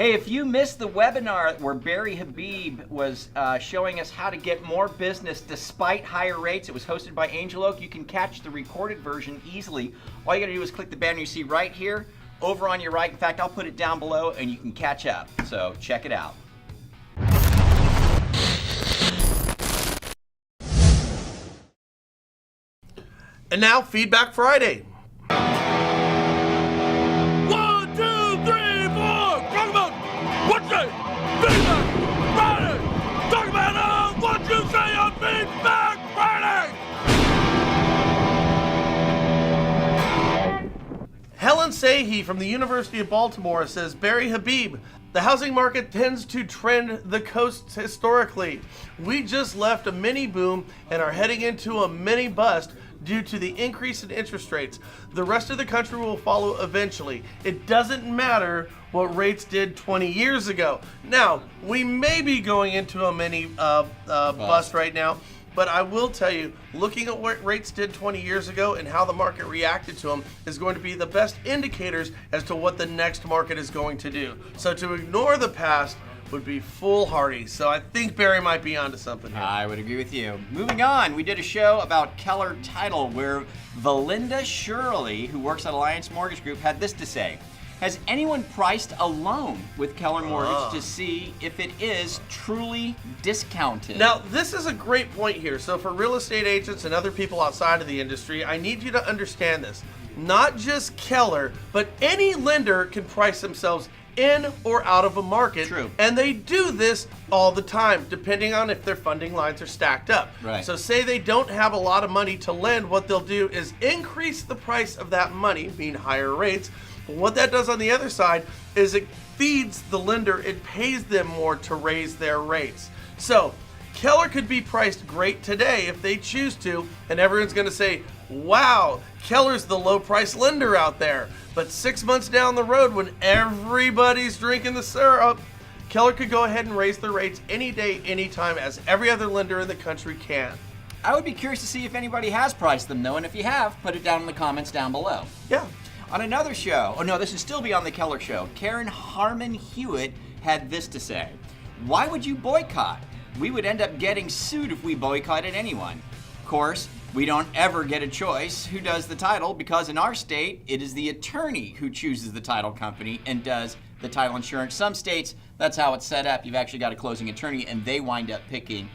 Hey, if you missed the webinar where Barry Habib was showing us how to get more business despite higher rates, it was hosted by Angel Oak. You can catch the recorded version easily. All you gotta do is click the banner you see right here, over on your right. In fact, I'll put it down below and you can catch up. So check it out. And now, Feedback Friday. Helen Sahi from the University of Baltimore says, Barry Habib, the housing market tends to trend the coasts historically. We just left a mini boom and are heading into a mini bust due to the increase in interest rates. The rest of the country will follow eventually. It doesn't matter what rates did 20 years ago. Now, we may be going into a mini bust right now, but I will tell you, looking at what rates did 20 years ago and how the market reacted to them is going to be the best indicators as to what the next market is going to do. So to ignore the past would be foolhardy. So I think Barry might be onto something here. I would agree with you. Moving on, we did a show about Keller Title where Valerie Shirley, who works at Alliance Mortgage Group, had this to say. Has anyone priced a loan with Keller Mortgage to see if it is truly discounted? Now, this is a great point here. So for real estate agents and other people outside of the industry, I need you to understand this. Not just Keller, but any lender can price themselves in or out of a market. True. And they do this all the time, depending on if their funding lines are stacked up. Right. So say they don't have a lot of money to lend, what they'll do is increase the price of that money, meaning higher rates. But what that does on the other side is it feeds the lender, it pays them more to raise their rates. So Keller could be priced great today if they choose to, and everyone's gonna say, wow, Keller's the low price lender out there. But 6 months down the road when everybody's drinking the syrup, Keller could go ahead and raise their rates any day, anytime, as every other lender in the country can. I would be curious to see if anybody has priced them though, and if you have, put it down in the comments down below. Yeah. On another show, oh no, this would still be on the Keller show, Karen Harman Hewitt had this to say. Why would you boycott? We would end up getting sued if we boycotted anyone. Of course, we don't ever get a choice who does the title because in our state, it is the attorney who chooses the title company and does the title insurance. Some states, that's how it's set up. You've actually got a closing attorney and they wind up picking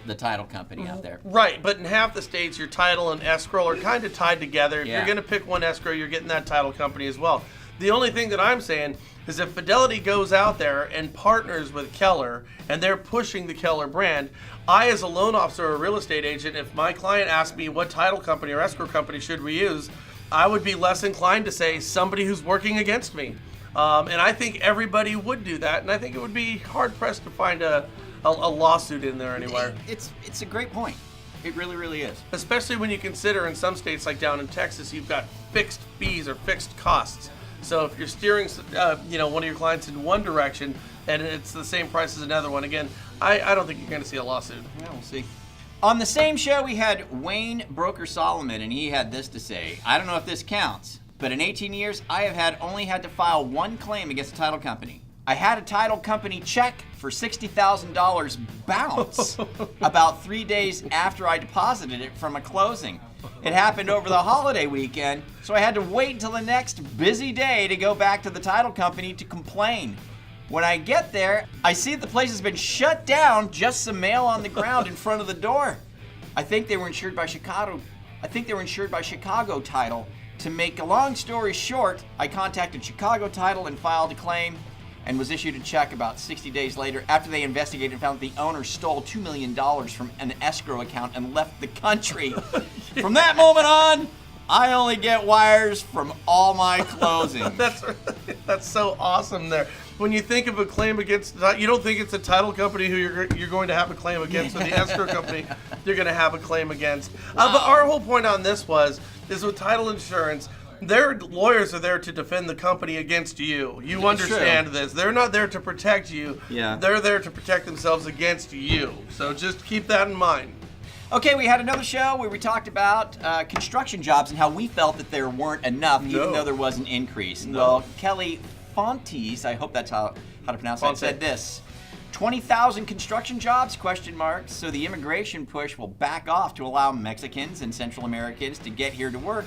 the title company out there. Right, but in half the states, your title and escrow are kind of tied together. If Yeah. you're going to pick one escrow, you're getting that title company as well. The only thing that I'm saying is if Fidelity goes out there and partners with Keller and they're pushing the Keller brand, I as a loan officer or a real estate agent, if my client asks me what title company or escrow company should we use, I would be less inclined to say somebody who's working against me. And I think everybody would do that, and I think it would be hard-pressed to find a lawsuit in there anywhere. It's a great point. It really, really is. Especially when you consider in some states like down in Texas, you've got fixed fees or fixed costs. So if you're steering, one of your clients in one direction and it's the same price as another one, again, I don't think you're going to see a lawsuit. Yeah, we'll see. On the same show, we had Wayne Broker Salomon, and he had this to say. I don't know if this counts, but in 18 years, I have only had to file one claim against a title company. I had a title company check for $60,000 bounce about 3 days after I deposited it from a closing. It happened over the holiday weekend, so I had to wait until the next busy day to go back to the title company to complain. When I get there, I see the place has been shut down, just some mail on the ground in front of the door. I think they were insured by Chicago Title. To make a long story short, I contacted Chicago Title and filed a claim and was issued a check about 60 days later after they investigated and found that the owner stole $2 million from an escrow account and left the country. From that moment on, I only get wires from all my closings. That's so awesome there. When you think of a claim against, you don't think it's a title company who you're going to have a claim against, or the escrow company you're going to have a claim against. Wow. But our whole point on this is with title insurance, their lawyers are there to defend the company against you. You understand this. They're not there to protect you. Yeah. They're there to protect themselves against you. So just keep that in mind. Okay, we had another show where we talked about construction jobs and how we felt that there weren't enough, even though there was an increase. No. Well, Kelly Fontes, I hope that's how how to pronounce that, said this. 20,000 construction jobs, question mark. So the immigration push will back off to allow Mexicans and Central Americans to get here to work.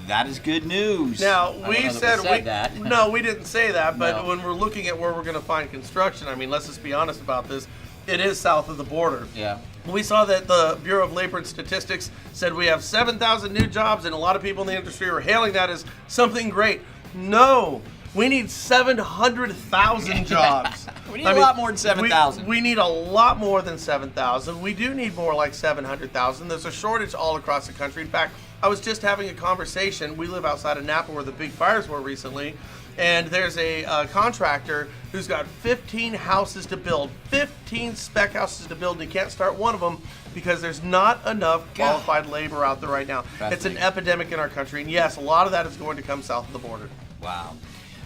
That is good news. Now, we said that. No, we didn't say that, but No. when we're looking at where we're going to find construction, I mean, let's just be honest about this. It is south of the border. Yeah. We saw that the Bureau of Labor and Statistics said we have 7,000 new jobs, and a lot of people in the industry are hailing that as something great. No, we need 700,000 jobs. We need a lot more than 7,000. We need a lot more than 7,000. We do need more like 700,000. There's a shortage all across the country. In fact, I was just having a conversation. We live outside of Napa where the big fires were recently. And there's a contractor who's got 15 houses to build, 15 spec houses to build, and he can't start one of them because there's not enough qualified labor out there right now. It's an epidemic in our country. And yes, a lot of that is going to come south of the border. Wow.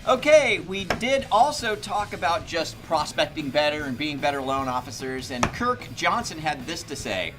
Okay, we did also talk about just prospecting better and being better loan officers, and Kirk Johnson had this to say.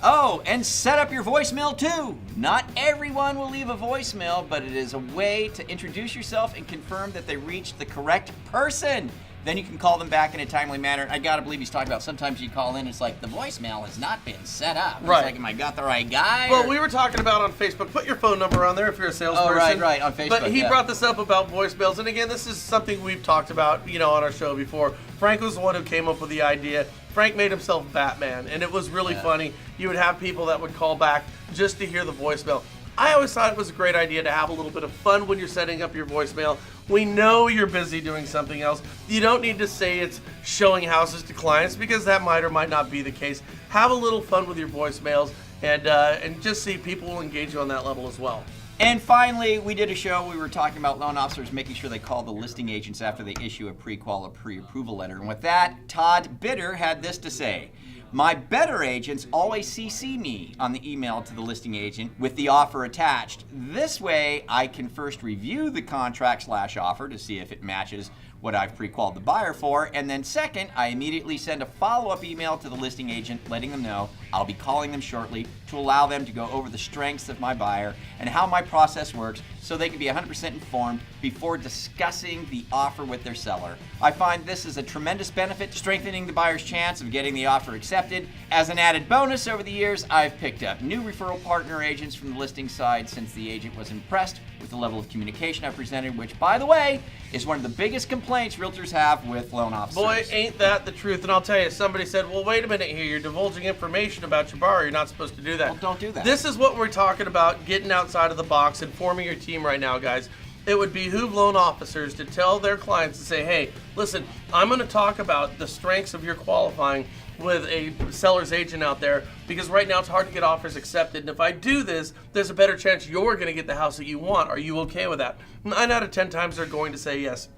Oh, and set up your voicemail too. Not everyone will leave a voicemail, but it is a way to introduce yourself and confirm that they reached the correct person. Then you can call them back in a timely manner. I gotta believe he's talking about sometimes you call in, it's like the voicemail has not been set up. Right. It's like, am I got the right guy? Well, we were talking about on Facebook, put your phone number on there if you're a salesperson. Oh, right, on Facebook. But he brought this up about voicemails, and again, this is something we've talked about, on our show before. Frank was the one who came up with the idea. Frank made himself Batman, and it was really funny. You would have people that would call back just to hear the voicemail. I always thought it was a great idea to have a little bit of fun when you're setting up your voicemail. We know you're busy doing something else. You don't need to say it's showing houses to clients because that might or might not be the case. Have a little fun with your voicemails and just see people will engage you on that level as well. And finally, we did a show. We were talking about loan officers making sure they call the listing agents after they issue a pre-qual or pre-approval letter. And with that, Todd Bitter had this to say. My better agents always CC me on the email to the listing agent with the offer attached. This way, I can first review the contract/offer to see if it matches what I've pre-qualified the buyer for, and then second, I immediately send a follow-up email to the listing agent letting them know I'll be calling them shortly to allow them to go over the strengths of my buyer and how my process works so they can be 100% informed before discussing the offer with their seller. I find this is a tremendous benefit, strengthening the buyer's chance of getting the offer accepted. As an added bonus, over the years, I've picked up new referral partner agents from the listing side since the agent was impressed with the level of communication I presented, which, by the way, is one of the biggest complaints realtors have with loan officers. Boy, ain't that the truth. And I'll tell you, somebody said, well, wait a minute here. You're divulging information about your buyer. You're not supposed to do that. Well, don't do that. This is what we're talking about, getting outside of the box and forming your team right now, guys. It would behoove loan officers to tell their clients to say, hey, listen, I'm going to talk about the strengths of your qualifying with a seller's agent out there because right now it's hard to get offers accepted. And if I do this, there's a better chance you're going to get the house that you want. Are you okay with that? 9 out of 10 times they're going to say yes.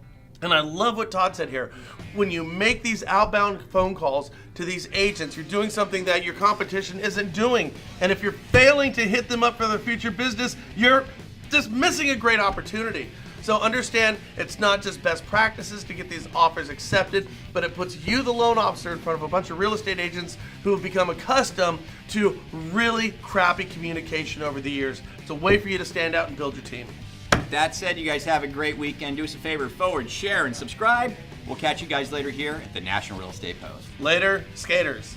And I love what Todd said here. When you make these outbound phone calls to these agents, you're doing something that your competition isn't doing. And if you're failing to hit them up for their future business, you're just missing a great opportunity. So understand, it's not just best practices to get these offers accepted, but it puts you, the loan officer, in front of a bunch of real estate agents who have become accustomed to really crappy communication over the years. It's a way for you to stand out and build your team. That said, you guys have a great weekend. Do us a favor, forward, share, and subscribe. We'll catch you guys later here at the National Real Estate Post. Later, skaters.